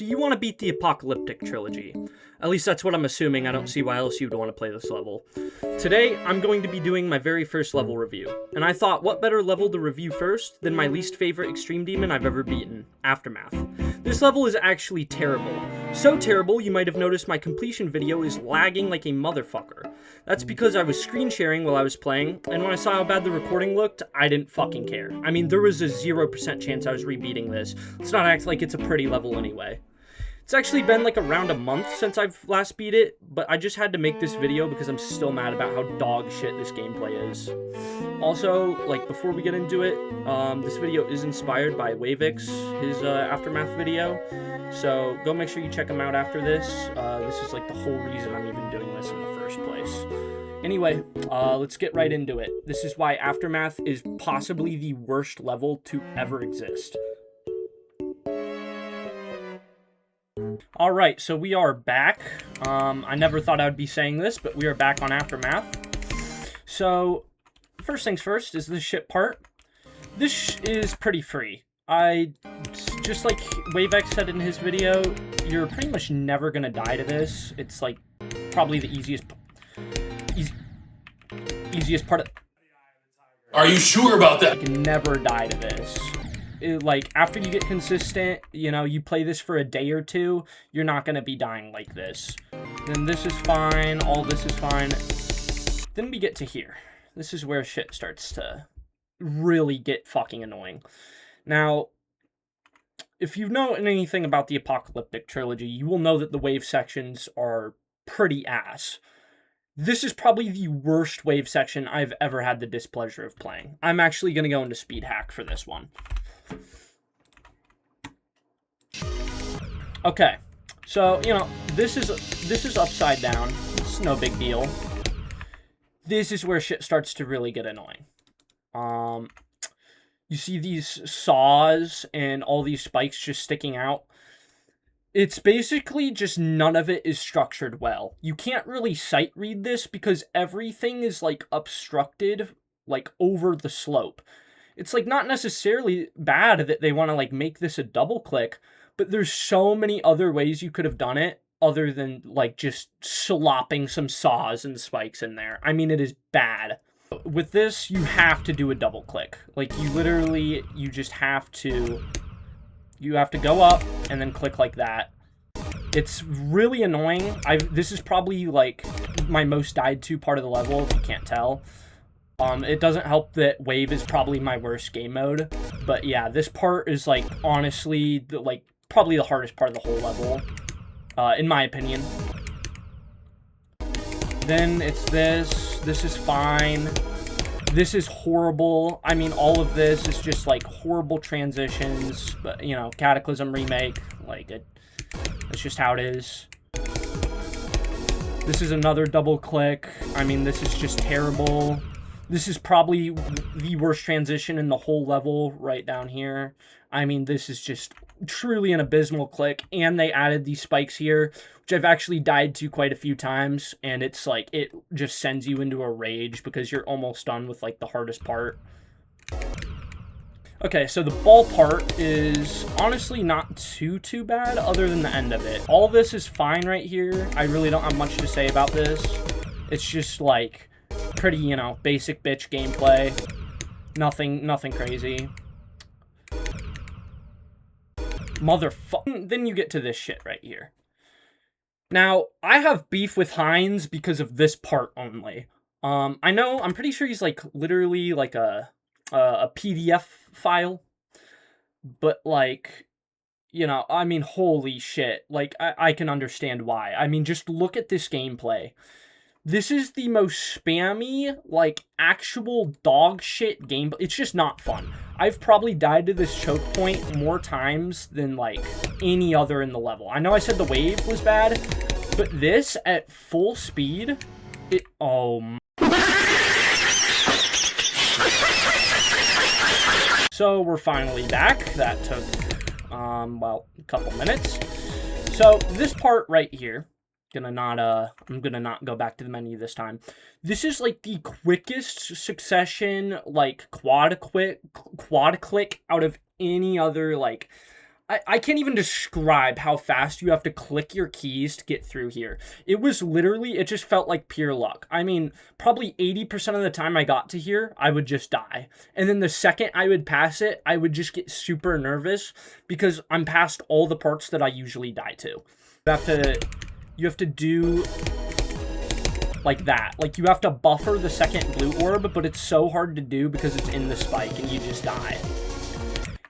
So you want to beat the Apocalyptic trilogy. At least that's what I'm assuming. I don't see why else you'd want to play this level. Today, I'm going to be doing my very first level review. And I thought, what better level to review first than my least favorite Extreme Demon I've ever beaten, Aftermath. This level is actually terrible. So terrible, you might have noticed my completion video is lagging like a motherfucker. That's because I was screen sharing while I was playing, and when I saw how bad the recording looked, I didn't fucking care. I mean, there was a 0% chance I was rebeating this. Let's not act like it's a pretty level anyway. It's actually been like around a month since I've last beat it, but I just had to make this video because I'm still mad about how dog shit this gameplay is. Also, like, before we get into it, this video is inspired by Wavix, his Aftermath video, so go make sure you check him out after this. This is like the whole reason I'm even doing this in the first place. Anyway, let's get right into it. This is why Aftermath is possibly the worst level to ever exist. Alright, so we are back. I never thought I would be saying this, but we are back on Aftermath. So, first things first is this shit part. This is pretty free. Just like Wavex said in his video, you're pretty much never gonna die to this. It's like probably the easiest part of... Are you sure about that? You can never die to this. Like, after you get consistent, you know, you play this for a day or two, you're not going to be dying like this. Then this is fine, all this is fine. Then we get to here. This is where shit starts to really get fucking annoying. Now, if you know anything about the Apocalyptic trilogy, you will know that the wave sections are pretty ass. This is probably the worst wave section I've ever had the displeasure of playing. I'm actually going to go into speed hack for this one. Okay, so, you know, this is upside down. It's no big deal. This is where shit starts to really get annoying. You see these saws and all these spikes just sticking out. It's basically just none of it is structured well. You can't really sight read this because everything is, like, obstructed, like, over the slope. It's, like, not necessarily bad that they want to, like, make this a double click, but there's so many other ways you could have done it other than, like, just slopping some saws and spikes in there. I mean, it is bad. With this, you have to do a double click. Like, you just have to... You have to go up and then click like that. It's really annoying. This is probably, like, my most died to part of the level, if you can't tell. It doesn't help that Wave is probably my worst game mode. But yeah, this part is, like, honestly, probably the hardest part of the whole level, in my opinion. Then it's this. This is fine. This is horrible. I mean, all of this is just, like, horrible transitions. But, you know, Cataclysm remake, like, that's just how it is. This is another double click. I mean, this is just terrible. This is probably the worst transition in the whole level right down here. I mean, this is just truly an abysmal click, and they added these spikes here, which I've actually died to quite a few times, and it's like, it just sends you into a rage because you're almost done with, like, the hardest part. Okay, so the ball part is honestly not too bad other than the end of it. All this is fine right here. I really don't have much to say about this. It's just, like, pretty, you know, basic bitch gameplay. Nothing crazy. Motherfucker. Then you get to this shit right here. Now, I have beef with Hines because of this part only. I'm pretty sure he's, like, literally, like, a PDF file. But, like, you know, I mean, holy shit. Like, I can understand why. I mean, just look at this gameplay. This is the most spammy, like, actual dog shit game. It's just not fun. I've probably died to this choke point more times than, like, any other in the level. I know I said the wave was bad, but this, at full speed, oh. So, we're finally back. That took, well, a couple minutes. So, this part right here, I'm gonna not go back to the menu this time. This is, like, the quickest succession, like, quad click out of any other, like, I can't even describe how fast you have to click your keys to get through here. It was literally, it just felt like pure luck. I mean, probably 80% of the time I got to here, I would just die. And then the second I would pass it, I would just get super nervous because I'm past all the parts that I usually die to. You have to do like that. Like, you have to buffer the second blue orb, but it's so hard to do because it's in the spike and you just die.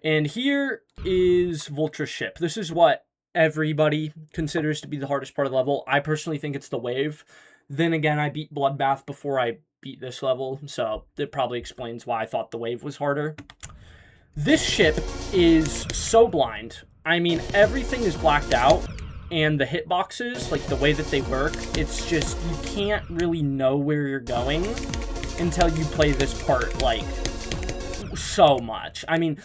And here is Vultra's ship. This is what everybody considers to be the hardest part of the level. I personally think it's the wave. Then again, I beat Bloodbath before I beat this level, so it probably explains why I thought the wave was harder. This ship is so blind. I mean, everything is blacked out, and the hitboxes, like the way that they work, it's just, you can't really know where you're going until you play this part, like, so much. I mean,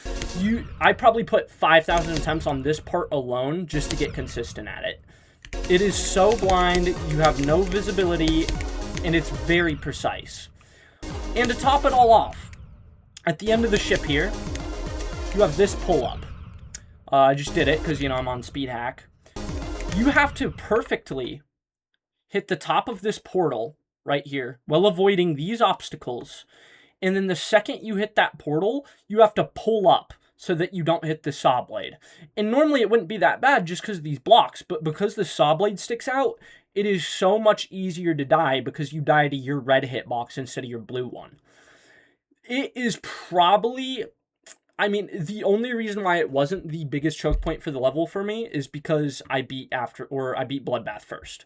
I probably put 5,000 attempts on this part alone just to get consistent at it. It is so blind, you have no visibility, and it's very precise. And to top it all off, at the end of the ship here, you have this pull-up. I just did it because, you know, I'm on speed hack. You have to perfectly hit the top of this portal right here while avoiding these obstacles. And then the second you hit that portal, you have to pull up so that you don't hit the saw blade. And normally it wouldn't be that bad just because of these blocks, but because the saw blade sticks out, it is so much easier to die because you die to your red hitbox instead of your blue one. It is probably, I mean, the only reason why it wasn't the biggest choke point for the level for me is because I beat Bloodbath first.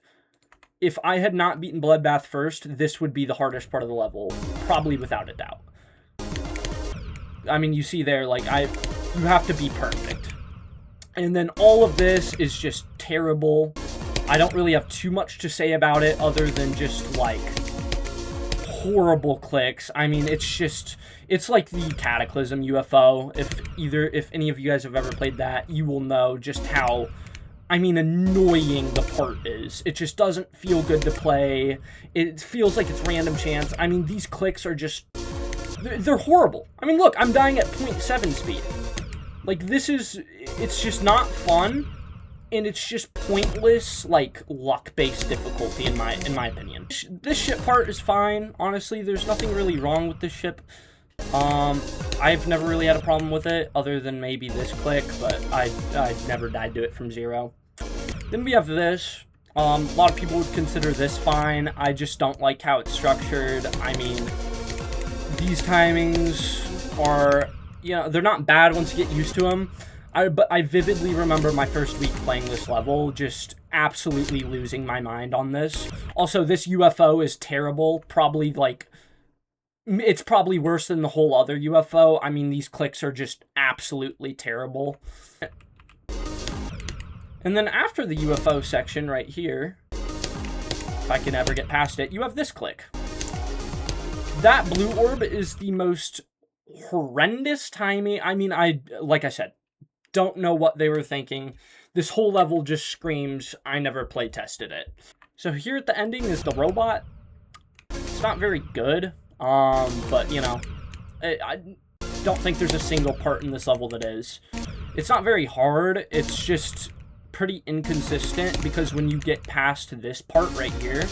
If I had not beaten Bloodbath first, this would be the hardest part of the level, probably without a doubt. I mean, you see there, like, you have to be perfect. And then all of this is just terrible. I don't really have too much to say about it other than just, like, horrible clicks. I mean, it's like the Cataclysm UFO. If any of you guys have ever played that, you will know just how, I mean, annoying the part is. It just doesn't feel good to play. It feels like it's random chance. I mean, these clicks are just, they're horrible. I mean, look, I'm dying at 0.7 speed. Like, it's just not fun, and it's just pointless, like, luck-based difficulty in my opinion. This ship part is fine. Honestly, there's nothing really wrong with this ship. I've never really had a problem with it, other than maybe this click, but I never died to it from zero. Then we have this. A lot of people would consider this fine. I just don't like how it's structured. I mean, these timings are, you know, they're not bad once you get used to them. But I vividly remember my first week playing this level, just absolutely losing my mind on this. Also, this UFO is terrible. Probably, like, it's probably worse than the whole other UFO. I mean, these clicks are just absolutely terrible. And then after the UFO section right here, if I can ever get past it, you have this click. That blue orb is the most horrendous timing. I mean, like I said, don't know what they were thinking. This whole level just screams, I never play tested it. So here at the ending is the robot. It's not very good. But, you know, I don't think there's a single part in this level that is. It's not very hard, it's just pretty inconsistent, because when you get past this part right here,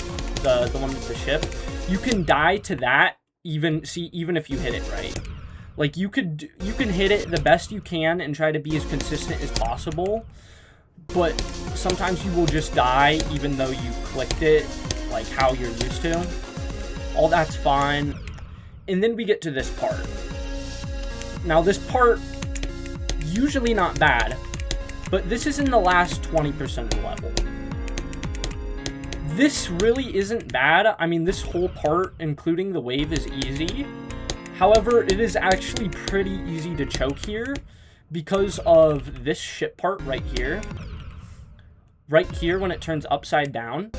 the one with the ship, you can die to that, even if you hit it right. Like, you can hit it the best you can and try to be as consistent as possible, but sometimes you will just die even though you clicked it, like how you're used to. All that's fine. And then we get to this part. Now, this part, usually not bad, but this is in the last 20% of the level. This really isn't bad. I mean, this whole part, including the wave, is easy. However, it is actually pretty easy to choke here because of this ship part right here. Right here, when it turns upside down,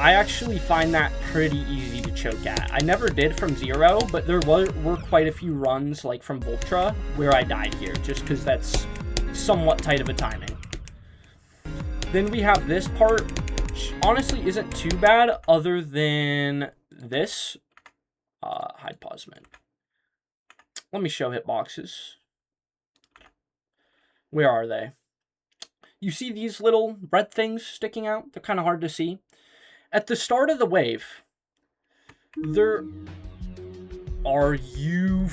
I actually find that pretty easy to choke at. I never did from zero, but there were quite a few runs, like from Vultra, where I died here, just because that's somewhat tight of a timing. Then we have this part, which honestly isn't too bad, other than this. Hide pause, man. Let me show hitboxes. Where are they? You see these little red things sticking out? They're kind of hard to see. At the start of the wave, there... Are you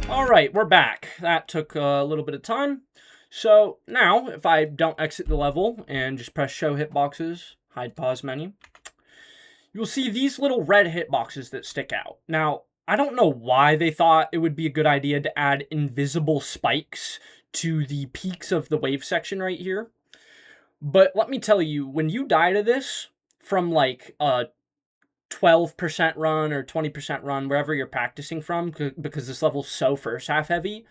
Alright, we're back. That took a little bit of time. So now, if I don't exit the level and just press show hitboxes, hide pause menu, you'll see these little red hitboxes that stick out. Now, I don't know why they thought it would be a good idea to add invisible spikes to the peaks of the wave section right here. But let me tell you, when you die to this from like a 12% run or 20% run, wherever you're practicing from, because this level's so first half heavy,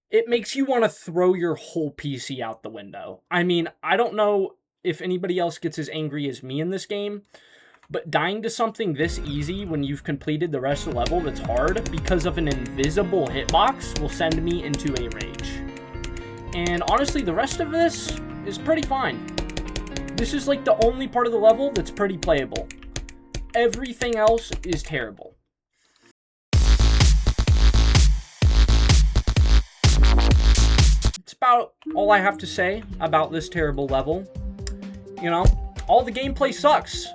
it makes you want to throw your whole PC out the window. I mean, I don't know if anybody else gets as angry as me in this game, but dying to something this easy when you've completed the rest of the level that's hard because of an invisible hitbox will send me into a rage. And honestly, the rest of this is pretty fine. This is like the only part of the level that's pretty playable. Everything else is terrible. It's about all I have to say about this terrible level. You know, all the gameplay sucks.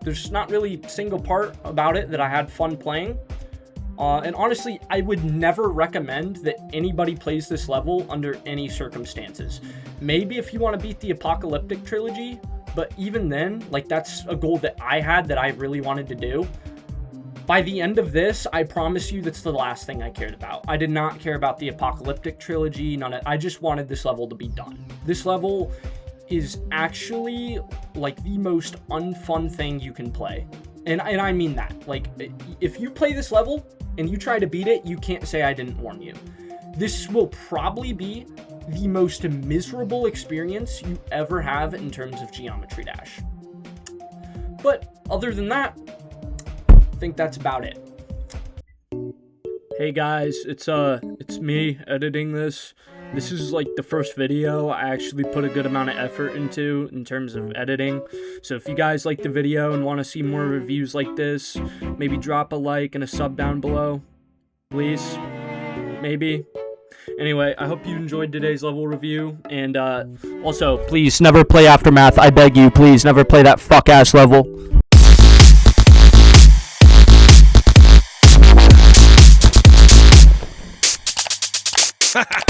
There's not really a single part about it that I had fun playing. And honestly, I would never recommend that anybody plays this level under any circumstances. Maybe if you want to beat the Apocalyptic Trilogy, but even then, like, that's a goal that I had that I really wanted to do. By the end of this, I promise you that's the last thing I cared about. I did not care about the Apocalyptic Trilogy, I just wanted this level to be done. This level is actually, like, the most unfun thing you can play. And I mean that. Like, if you play this level and you try to beat it, you can't say I didn't warn you. This will probably be the most miserable experience you ever have in terms of Geometry Dash. But other than that, I think that's about it. Hey guys, it's me editing this. This is like the first video I actually put a good amount of effort into in terms of editing. So if you guys like the video and want to see more reviews like this, maybe drop a like and a sub down below. Please. Maybe. Anyway, I hope you enjoyed today's level review. And also, please never play Aftermath. I beg you, please never play that fuck-ass level. Ha ha!